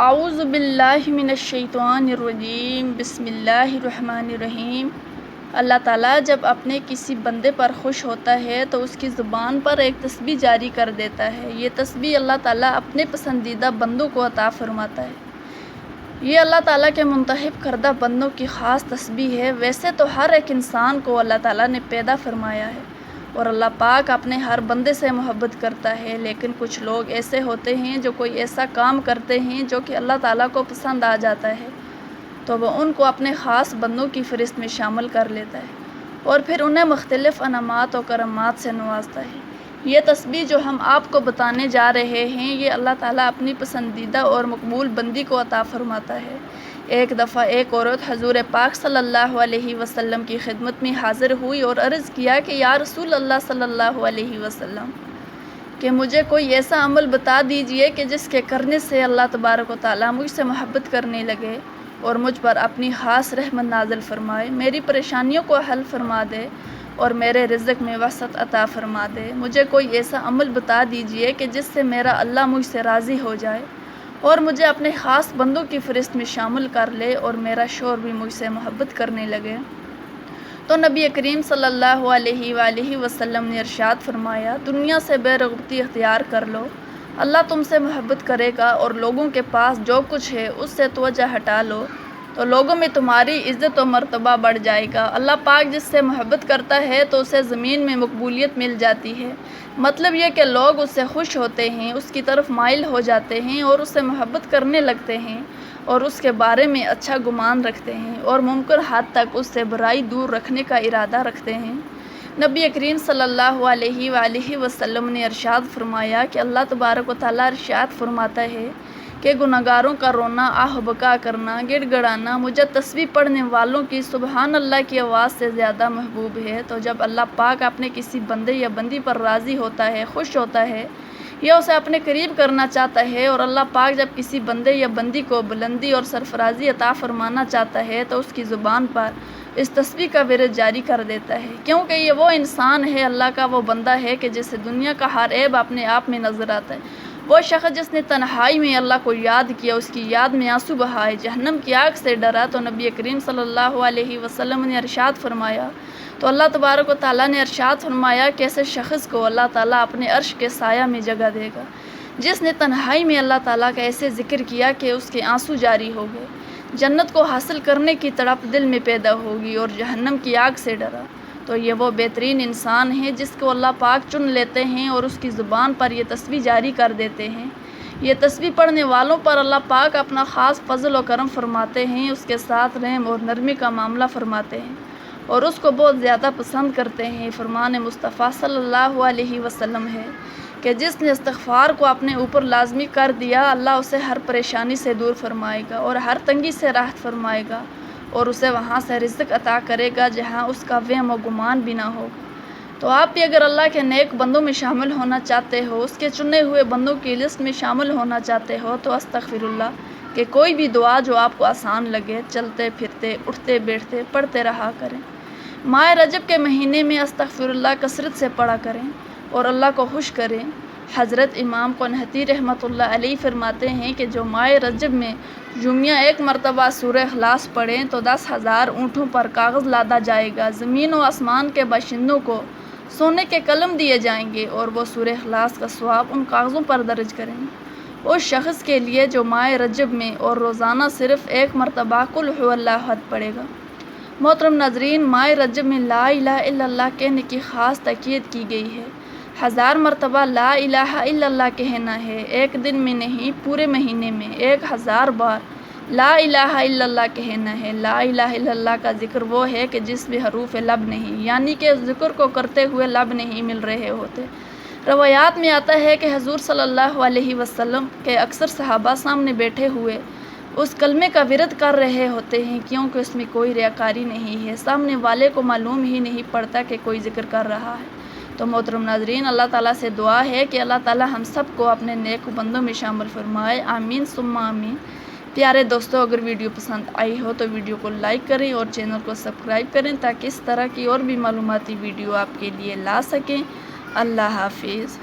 اعوذ باللہ من الشیطان الرجیم بسم اللہ الرحمن الرحیم۔ اللہ تعالیٰ جب اپنے کسی بندے پر خوش ہوتا ہے تو اس کی زبان پر ایک تسبیح جاری کر دیتا ہے۔ یہ تسبیح اللہ تعالیٰ اپنے پسندیدہ بندوں کو عطا فرماتا ہے۔ یہ اللہ تعالیٰ کے منتخب کردہ بندوں کی خاص تسبیح ہے۔ ویسے تو ہر ایک انسان کو اللہ تعالیٰ نے پیدا فرمایا ہے اور اللہ پاک اپنے ہر بندے سے محبت کرتا ہے، لیکن کچھ لوگ ایسے ہوتے ہیں جو کوئی ایسا کام کرتے ہیں جو کہ اللہ تعالیٰ کو پسند آ جاتا ہے تو وہ ان کو اپنے خاص بندوں کی فہرست میں شامل کر لیتا ہے اور پھر انہیں مختلف انعامات و کرامات سے نوازتا ہے۔ یہ تسبیح جو ہم آپ کو بتانے جا رہے ہیں یہ اللہ تعالیٰ اپنی پسندیدہ اور مقبول بندی کو عطا فرماتا ہے۔ ایک دفعہ ایک عورت حضور پاک صلی اللہ علیہ وسلم کی خدمت میں حاضر ہوئی اور عرض کیا کہ یا رسول اللہ صلی اللہ علیہ وسلم کہ مجھے کوئی ایسا عمل بتا دیجئے کہ جس کے کرنے سے اللہ تبارک و تعالیٰ مجھ سے محبت کرنے لگے اور مجھ پر اپنی خاص رحمت نازل فرمائے، میری پریشانیوں کو حل فرما دے اور میرے رزق میں وسعت عطا فرما دے۔ مجھے کوئی ایسا عمل بتا دیجئے کہ جس سے میرا اللہ مجھ سے راضی ہو جائے اور مجھے اپنے خاص بندوں کی فہرست میں شامل کر لے اور میرا شوہر بھی مجھ سے محبت کرنے لگے۔ تو نبی کریم صلی اللہ علیہ وآلہ وسلم نے ارشاد فرمایا، دنیا سے بے رغبتی اختیار کر لو، اللہ تم سے محبت کرے گا اور لوگوں کے پاس جو کچھ ہے اس سے توجہ ہٹا لو تو لوگوں میں تمہاری عزت و مرتبہ بڑھ جائے گا۔ اللہ پاک جس سے محبت کرتا ہے تو اسے زمین میں مقبولیت مل جاتی ہے۔ مطلب یہ کہ لوگ اس سے خوش ہوتے ہیں، اس کی طرف مائل ہو جاتے ہیں اور اس سے محبت کرنے لگتے ہیں اور اس کے بارے میں اچھا گمان رکھتے ہیں اور ممکن حد تک اس سے برائی دور رکھنے کا ارادہ رکھتے ہیں۔ نبی کریم صلی اللہ علیہ وآلہ وسلم نے ارشاد فرمایا کہ اللہ تبارک و تعالیٰ ارشاد فرماتا ہے کہ گناہگاروں کا رونا، آہ بکا کرنا، گڑ گڑانا مجھے تسبیح پڑھنے والوں کی سبحان اللہ کی آواز سے زیادہ محبوب ہے۔ تو جب اللہ پاک اپنے کسی بندے یا بندی پر راضی ہوتا ہے، خوش ہوتا ہے یا اسے اپنے قریب کرنا چاہتا ہے اور اللہ پاک جب کسی بندے یا بندی کو بلندی اور سرفرازی عطا فرمانا چاہتا ہے تو اس کی زبان پر اس تسبیح کا ورد جاری کر دیتا ہے، کیونکہ یہ وہ انسان ہے، اللہ کا وہ بندہ ہے کہ جسے دنیا کا ہر عیب اپنے آپ میں نظر آتا ہے۔ وہ شخص جس نے تنہائی میں اللہ کو یاد کیا، اس کی یاد میں آنسو بہائے، جہنم کی آگ سے ڈرا تو نبی کریم صلی اللہ علیہ وسلم نے ارشاد فرمایا، تو اللہ تبارک و تعالیٰ نے ارشاد فرمایا کہ ایسے شخص کو اللہ تعالیٰ اپنے عرش کے سایہ میں جگہ دے گا جس نے تنہائی میں اللہ تعالیٰ کا ایسے ذکر کیا کہ اس کے آنسو جاری ہو گئے، جنت کو حاصل کرنے کی تڑپ دل میں پیدا ہوگی اور جہنم کی آگ سے ڈرا۔ تو یہ وہ بہترین انسان ہے جس کو اللہ پاک چن لیتے ہیں اور اس کی زبان پر یہ تسبیح جاری کر دیتے ہیں۔ یہ تسبیح پڑھنے والوں پر اللہ پاک اپنا خاص فضل و کرم فرماتے ہیں، اس کے ساتھ رحم اور نرمی کا معاملہ فرماتے ہیں اور اس کو بہت زیادہ پسند کرتے ہیں۔ فرمان مصطفیٰ صلی اللہ علیہ وسلم ہے کہ جس نے استغفار کو اپنے اوپر لازمی کر دیا، اللہ اسے ہر پریشانی سے دور فرمائے گا اور ہر تنگی سے راحت فرمائے گا اور اسے وہاں سے رزق عطا کرے گا جہاں اس کا وہم و گمان بھی نہ ہوگا۔ تو آپ بھی اگر اللہ کے نیک بندوں میں شامل ہونا چاہتے ہو، اس کے چنے ہوئے بندوں کی لسٹ میں شامل ہونا چاہتے ہو تو استغفر اللہ کہ کوئی بھی دعا جو آپ کو آسان لگے، چلتے پھرتے، اٹھتے بیٹھتے پڑھتے رہا کریں۔ ماہ رجب کے مہینے میں استغفر اللہ کثرت سے پڑھا کریں اور اللہ کو خوش کریں۔ حضرت امام قنہتی رحمۃ اللہ علیہ فرماتے ہیں کہ جو ماہ رجب میں جمعہ ایک مرتبہ سورہ اخلاص پڑھیں تو 10,000 اونٹوں پر کاغذ لادا جائے گا، زمین و آسمان کے باشندوں کو سونے کے قلم دیے جائیں گے اور وہ سورہ اخلاص کا ثواب ان کاغذوں پر درج کریں گے اس شخص کے لیے جو ماہ رجب میں اور روزانہ صرف ایک مرتبہ قل هو اللہ احد پڑھے گا۔ محترم ناظرین، ماہ رجب میں لا الہ الا اللہ کہنے کی خاص تاکید کی گئی ہے۔ 1000 مرتبہ لا الہ الا اللہ کہنا ہے، ایک دن میں نہیں پورے مہینے میں 1000 بار لا الہ الا اللہ کہنا ہے۔ لا الہ الا اللہ کا ذکر وہ ہے کہ جس میں حروف لب نہیں، یعنی کہ ذکر کو کرتے ہوئے لب نہیں مل رہے ہوتے۔ روایات میں آتا ہے کہ حضور صلی اللہ علیہ وسلم کے اکثر صحابہ سامنے بیٹھے ہوئے اس کلمے کا ورد کر رہے ہوتے ہیں، کیونکہ اس میں کوئی ریاکاری نہیں ہے، سامنے والے کو معلوم ہی نہیں پڑتا کہ کوئی ذکر کر رہا ہے۔ تو محترم ناظرین، اللہ تعالیٰ سے دعا ہے کہ اللہ تعالیٰ ہم سب کو اپنے نیک بندوں میں شامل فرمائے، آمین ثم آمین۔ پیارے دوستو، اگر ویڈیو پسند آئی ہو تو ویڈیو کو لائک کریں اور چینل کو سبسکرائب کریں تاکہ اس طرح کی اور بھی معلوماتی ویڈیو آپ کے لیے لا سکیں۔ اللہ حافظ۔